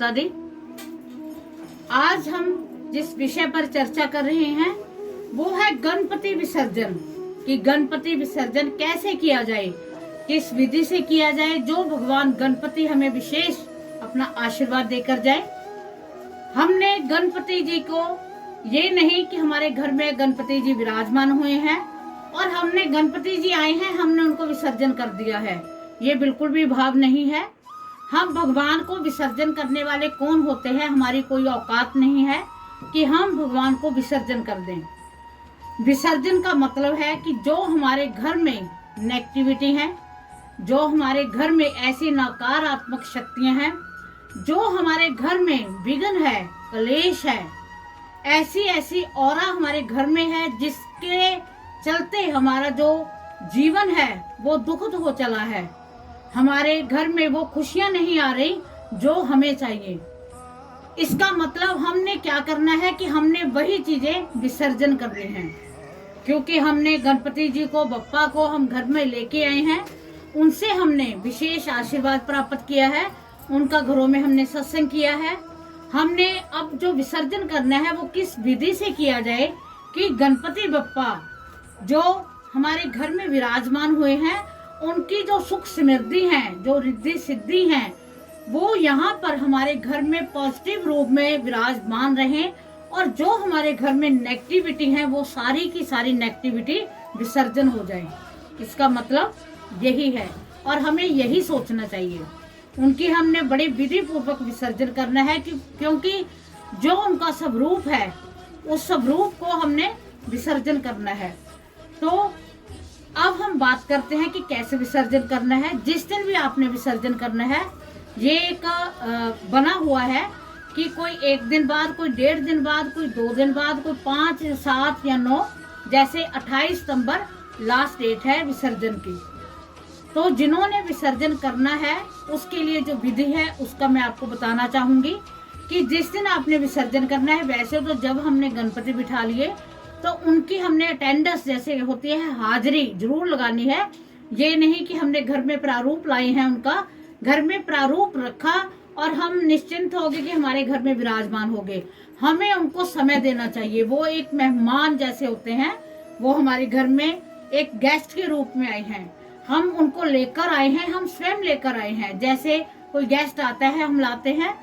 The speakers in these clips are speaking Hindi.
माता दी। आज हम जिस विषय पर चर्चा कर रहे हैं वो है गणपति विसर्जन, कि गणपति विसर्जन कैसे किया जाए, किस विधि से किया जाए, जो भगवान गणपति हमें विशेष अपना आशीर्वाद देकर जाए। हमने गणपति जी को, ये नहीं कि हमारे घर में गणपति जी विराजमान हुए हैं और हमने गणपति जी आए हैं हमने उनको विसर्जन कर दिया है, ये बिल्कुल भी भाव नहीं है। हम भगवान को विसर्जन करने वाले कौन होते हैं, हमारी कोई औकात नहीं है कि हम भगवान को विसर्जन कर दें। विसर्जन का मतलब है कि जो हमारे घर में नेगेटिविटी है, जो हमारे घर में ऐसी नकारात्मक शक्तियां हैं, जो हमारे घर में विघ्न है, कलेश है, ऐसी ऐसी ऑरा हमारे घर में है जिसके चलते हमारा जो जीवन है वो दुखद हो चला है। हमारे घर में वो खुशियां नहीं आ रही जो हमें चाहिए। इसका मतलब हमने क्या करना है कि हमने वही चीजें विसर्जन करनी हैं, क्योंकि हमने गणपति जी को, बप्पा को हम घर में लेके आए हैं, उनसे हमने विशेष आशीर्वाद प्राप्त किया है, उनका घरों में हमने सत्संग किया है। हमने अब जो विसर्जन करना है वो किस विधि से किया जाए कि गणपति बप्पा जो हमारे घर में विराजमान हुए हैं उनकी जो सुख समृद्धि है, जो रिद्धि सिद्धि है, वो यहाँ पर हमारे घर में पॉजिटिव रूप में विराजमान रहें और जो हमारे घर में नेगेटिविटी है वो सारी की सारी नेगेटिविटी विसर्जन हो जाए। इसका मतलब यही है और हमें यही सोचना चाहिए। उनकी हमने बड़े विधि पूर्वक विसर्जन करना है क्योंकि जो उनका स्वरूप है उस स्वरूप को हमने विसर्जन करना है। तो अब हम बात करते हैं कि कैसे विसर्जन करना है। जिस दिन भी आपने विसर्जन करना है, ये एक बना हुआ है कि कोई 1 दिन बाद, कोई 1.5 दिन बाद, कोई 2 दिन बाद, कोई 5, 7 या 9, जैसे 28 सितंबर लास्ट डेट है विसर्जन की। तो जिन्होंने विसर्जन करना है उसके लिए जो विधि है उसका मैं आपको बताना चाहूंगी कि जिस दिन आपने विसर्जन करना है, वैसे तो जब हमने गणपति बिठा लिए तो उनकी हमने अटेंडेंस जैसे होती है, हाजिरी जरूर लगानी है। ये नहीं कि हमने घर में प्रारूप लाए हैं, उनका घर में प्रारूप रखा और हम निश्चिंत हो गए कि हमारे घर में विराजमान हो गए। हमें उनको समय देना चाहिए। वो एक मेहमान जैसे होते हैं, वो हमारे घर में एक गेस्ट के रूप में आए हैं। हम उनको लेकर आए हैं, हम स्वयं लेकर आए हैं। जैसे कोई गेस्ट आता है, हम लाते हैं,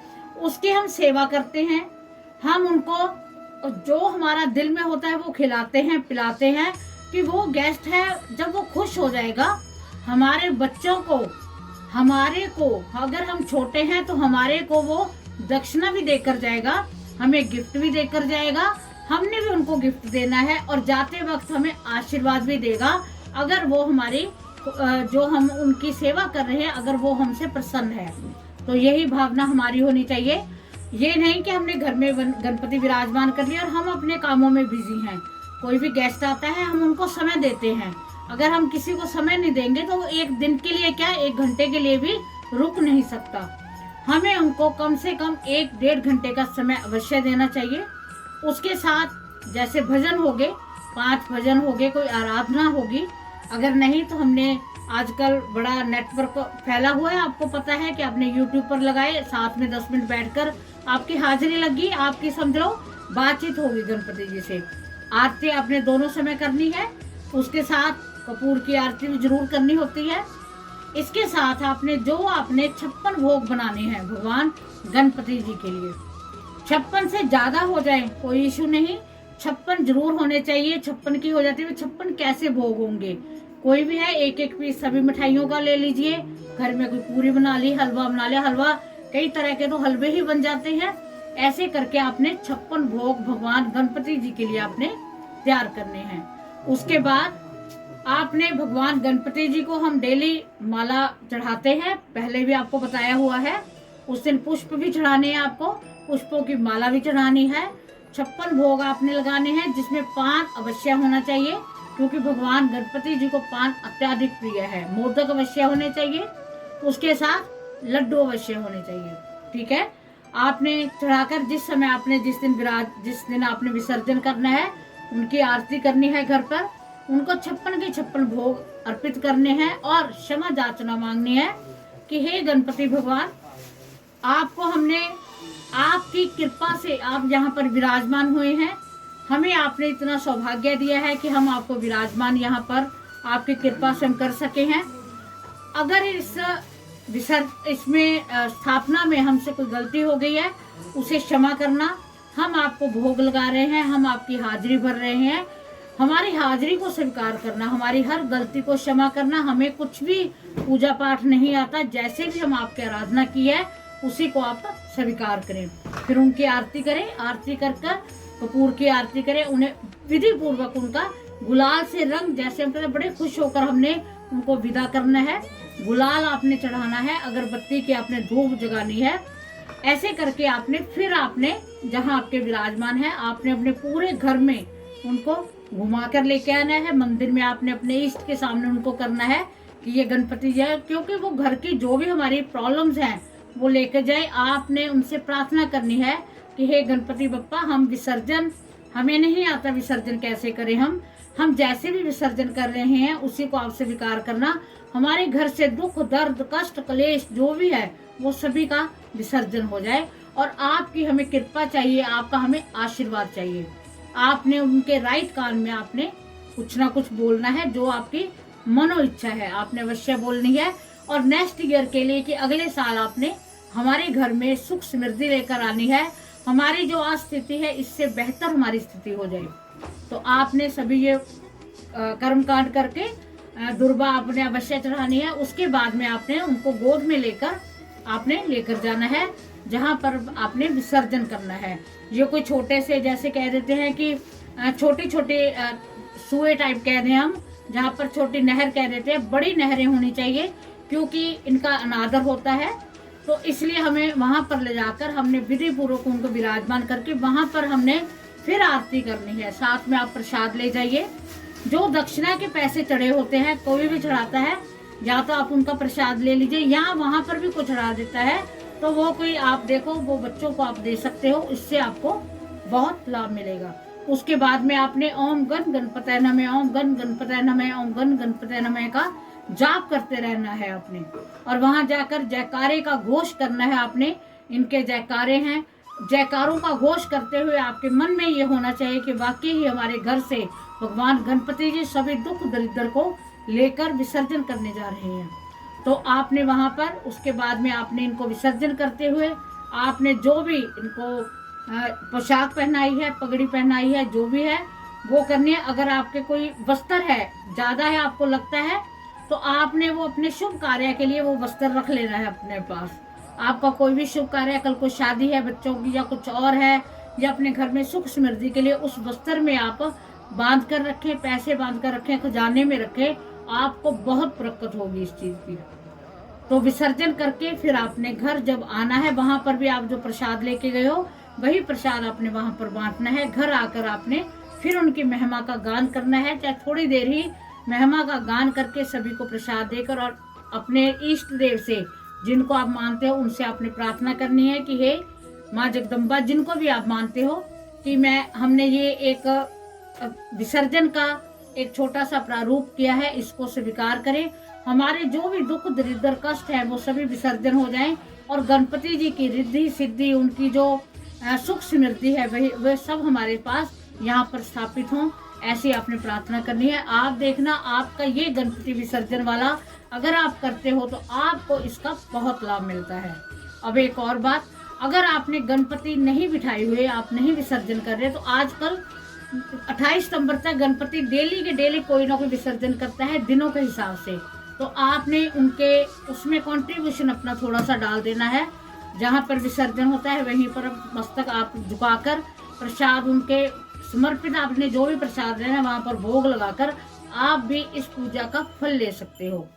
उसकी हम सेवा करते हैं, हम उनको जो हमारा दिल में होता है वो खिलाते हैं, पिलाते हैं कि वो गेस्ट है, जब वो खुश हो जाएगा, हमारे बच्चों को, हमारे को, अगर हम छोटे हैं तो हमारे को वो दक्षिणा भी देकर जाएगा, हमें गिफ्ट भी देकर जाएगा, हमने भी उनको गिफ्ट देना है और जाते वक्त हमें आशीर्वाद भी देगा अगर वो हमारी जो हम उनकी सेवा कर रहे हैं अगर वो हमसे प्रसन्न है। तो यही भावना हमारी होनी चाहिए। ये नहीं कि हमने घर में गणपति विराजमान कर लिया और हम अपने कामों में बिजी हैं। कोई भी गेस्ट आता है हम उनको समय देते हैं। अगर हम किसी को समय नहीं देंगे तो वो 1 दिन के लिए क्या 1 घंटे के लिए भी रुक नहीं सकता। हमें उनको कम से कम 1-1.5 घंटे का समय अवश्य देना चाहिए। उसके साथ जैसे भजन हो गए, 5 भजन हो गए, कोई आराधना होगी। अगर नहीं तो हमने आजकल बड़ा नेटवर्क फैला हुआ है, आपको पता है कि आपने यूट्यूब पर लगाए, साथ में 10 मिनट बैठकर आपकी हाजिरी लगी, आपकी समझ लो बातचीत होगी गणपति जी से। आरती आपने दोनों समय करनी है, उसके साथ कपूर की आरती भी जरूर करनी होती है। इसके साथ आपने 56 भोग बनाने हैं भगवान गणपति जी के लिए। 56 से ज्यादा हो जाए कोई इशू नहीं, 56 जरूर होने चाहिए। 56 की हो जाती है, 56 कैसे भोग होंगे? कोई भी है, 1-1 पीस सभी मिठाइयों का ले लीजिए। घर में कोई पूरी बना ली, हलवा बना लिया, हलवा कई तरह के तो हलवे ही बन जाते हैं। ऐसे करके आपने 56 भोग भगवान गणपति जी के लिए आपने तैयार करने हैं। उसके बाद आपने भगवान गणपति जी को हम डेली माला चढ़ाते हैं, पहले भी आपको बताया हुआ है। उस दिन पुष्प भी चढ़ाने हैं, आपको पुष्पों की माला भी चढ़ानी है। 56 भोग आपने लगाने हैं, जिसमें पान अवश्य होना चाहिए क्योंकि भगवान गणपति जी को पान अत्याधिक प्रिय है। मोदक अवश्य होने चाहिए, उसके साथ लड्डू अवश्य होने चाहिए। ठीक है, आपने चढ़ाकर जिस समय आपने जिस दिन आपने विसर्जन करना है, उनकी आरती करनी है घर पर, उनको 56 के 56 भोग अर्पित करने हैं और क्षमा याचना मांगनी है कि हे गणपति भगवान, आपको हमने आपकी कृपा से आप यहाँ पर विराजमान हुए हैं। हमें आपने इतना सौभाग्य दिया है कि हम आपको विराजमान यहाँ पर आपकी कृपा से हम कर सके हैं। अगर इसमें स्थापना में हमसे कोई गलती हो गई है, उसे क्षमा करना। हम आपको भोग लगा रहे हैं, हम आपकी हाजिरी भर रहे हैं। हमारी हाजिरी को स्वीकार करना, हमारी हर गलती को क्षमा करना। हमें कुछ भी पूजा पाठ नहीं आता, जैसे भी हम आपकी आराधना की है उसी को आप स्वीकार करें। फिर उनकी आरती करें, आरती कर कपूर की आरती करें, उन्हें विधि पूर्वक उनका गुलाल से रंग, जैसे हम कहते बड़े खुश होकर हमने उनको विदा करना है। गुलाल आपने चढ़ाना है, अगरबत्ती की आपने धूप जगानी है। ऐसे करके आपने जहाँ आपके विराजमान है, आपने अपने पूरे घर में उनको घुमा कर लेके आना है। मंदिर में आपने अपने इष्ट के सामने उनको करना है कि ये गणपति जी है, क्योंकि वो घर की जो भी हमारी प्रॉब्लम्स हैं वो लेकर जाए। आपने उनसे प्रार्थना करनी है कि हे गणपति बप्पा, हम विसर्जन, हमें नहीं आता विसर्जन कैसे करें, हम जैसे भी विसर्जन कर रहे हैं उसी को आप स्वीकार करना। हमारे घर से दुख, दर्द, कष्ट, क्लेश जो भी है वो सभी का विसर्जन हो जाए। और आपकी हमें कृपा चाहिए, आपका हमें आशीर्वाद चाहिए। आपने उनके राइट कान में आपने कुछ ना कुछ बोलना है, जो आपकी मनो इच्छा है आपने अवश्य बोलनी है। और नेक्स्ट ईयर के लिए कि अगले साल आपने हमारे घर में सुख समृद्धि लेकर आनी है। हमारी जो आज स्थिति है इससे बेहतर हमारी स्थिति हो जाए। तो आपने सभी ये कर्मकांड करके दुर्बा आपने अवश्य चढ़ानी है। उसके बाद में आपने उनको गोद में लेकर जाना है, जहाँ पर आपने विसर्जन करना है। ये कोई छोटे से, जैसे कह देते हैं कि छोटे छोटे सुए टाइप कह दें हम, जहाँ पर छोटी नहर कह देते हैं, बड़ी नहरें होनी चाहिए क्योंकि इनका अनादर होता है। तो इसलिए हमें वहाँ पर ले जाकर हमने विधि पूर्वक उनको विराजमान करके वहाँ पर हमने फिर आरती करनी है। साथ में आप प्रसाद ले जाइए। जो दक्षिणा के पैसे चढ़े होते हैं, कोई भी चढ़ाता है, या तो आप उनका प्रसाद ले लीजिए, या वहाँ पर भी कोई चढ़ा देता है तो वो कोई आप देखो, वो बच्चों को आप दे सकते हो, इससे आपको बहुत लाभ मिलेगा। उसके बाद में आपने ओम गण गणपतये नमः, ओम गण गणपतये नमः, ओम गण गणपतये नमः का जाप करते रहना है आपने। और वहां जाकर जयकारे का घोष करना है आपने। इनके जयकारे हैं, जयकारों का घोष करते हुए आपके मन में ये होना चाहिए कि वाकई ही हमारे घर से भगवान गणपति जी सभी दुख दरिद्र को लेकर विसर्जन करने जा रहे हैं। तो आपने वहां पर उसके बाद में आपने इनको विसर्जन करते हुए आपने जो भी इनको पोशाक पहनाई है, पगड़ी पहनाई है, जो भी है वो करनी है। अगर आपके कोई वस्त्र है ज्यादा है, आपको लगता है, तो आपने वो अपने शुभ कार्य के लिए वो वस्त्र रख लेना है अपने पास। आपका कोई भी शुभ कार्य है, कल को शादी है बच्चों की या कुछ और है, या अपने घर में सुख समृद्धि के लिए उस वस्त्र में आप बांध कर रखें, पैसे बांध कर रखें, खजाने में रखें, आपको बहुत बरकत होगी इस चीज की। तो विसर्जन करके फिर आपने घर जब आना है, वहां पर भी आप जो प्रसाद लेके गए हो वही प्रसाद आपने वहां पर बांटना है। घर आकर आपने फिर उनकी महिमा का गान करना है, चाहे थोड़ी देर ही महिमा का गान करके सभी को प्रसाद देकर, और अपने इष्ट देव से जिनको आप मानते हो उनसे आपने प्रार्थना करनी है कि हे माँ जगदम्बा, जिनको भी आप मानते हो, कि हमने ये एक विसर्जन का एक छोटा सा प्रारूप किया है, इसको स्वीकार करें। हमारे जो भी दुख दरिद्र कष्ट है वो सभी विसर्जन हो जाएं, और गणपति जी की रिद्धि सिद्धि, उनकी जो सुख समृद्धि है वह सब हमारे पास यहाँ पर स्थापित हों। ऐसी आपने प्रार्थना करनी है। आप देखना, आपका ये गणपति विसर्जन वाला अगर आप करते हो तो आपको इसका बहुत लाभ मिलता है। अब एक और बात, अगर आपने गणपति नहीं बिठाए हुए, आप नहीं विसर्जन कर रहे, तो आजकल 28 सितंबर तक गणपति डेली के डेली कोई ना कोई विसर्जन करता है दिनों के हिसाब से। तो आपने उनके उसमें कंट्रीब्यूशन अपना थोड़ा सा डाल देना है। जहाँ पर विसर्जन होता है वहीं पर मस्तक आप झुकाकर प्रसाद उनके समर्पित, आपने जो भी प्रसाद लेना है वहाँ पर भोग लगाकर आप भी इस पूजा का फल ले सकते हो।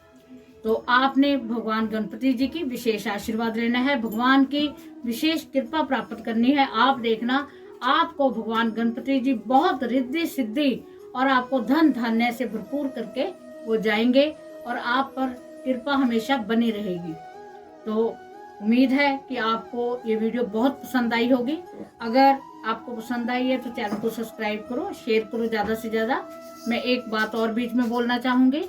तो आपने भगवान गणपति जी की विशेष आशीर्वाद लेना है, भगवान की विशेष कृपा प्राप्त करनी है। आप देखना, आपको भगवान गणपति जी बहुत रिद्धि सिद्धि और आपको धन धान्य से भरपूर करके वो जाएंगे, और आप पर कृपा हमेशा बनी रहेगी। तो उम्मीद है कि आपको ये वीडियो बहुत पसंद आई होगी। अगर आपको पसंद आई है तो चैनल को सब्सक्राइब करो, शेयर करो ज़्यादा से ज़्यादा। मैं एक बात और बीच में बोलना चाहूँगी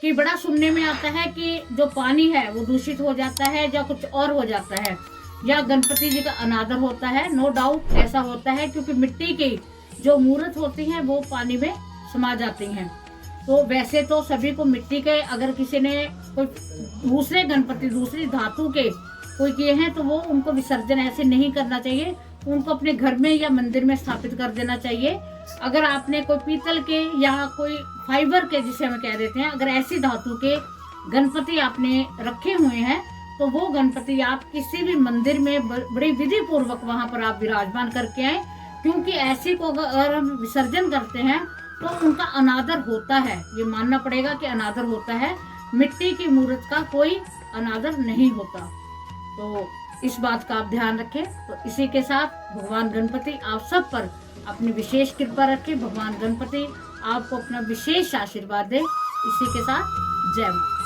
कि बड़ा सुनने में आता है कि जो पानी है वो दूषित हो जाता है या कुछ और हो जाता है, या गणपति जी का अनादर होता है। नो डाउट ऐसा होता है, क्योंकि मिट्टी की जो मूर्त होती हैं वो पानी में समा जाती हैं। तो वैसे तो सभी को मिट्टी के, अगर किसी ने कोई दूसरे गणपति दूसरी धातु के कोई किए हैं तो वो उनको विसर्जन ऐसे नहीं करना चाहिए, उनको अपने घर में या मंदिर में स्थापित कर देना चाहिए। अगर आपने कोई पीतल के या कोई फाइबर के, जिसे हम कह देते हैं, अगर ऐसी धातु के गणपति आपने रखे हुए हैं तो वो गणपति आप किसी भी मंदिर में बड़ी विधि पूर्वक वहां पर आप विराजमान करके आए, क्योंकि ऐसी को अगर हम विसर्जन करते हैं तो उनका अनादर होता है। ये मानना पड़ेगा कि अनादर होता है, मिट्टी की मूर्त का कोई अनादर नहीं होता। तो इस बात का आप ध्यान रखें। तो इसी के साथ भगवान गणपति आप सब पर अपनी विशेष कृपा रखे। भगवान गणपति आपको अपना विशेष आशीर्वाद दे। इसी के साथ जय माता।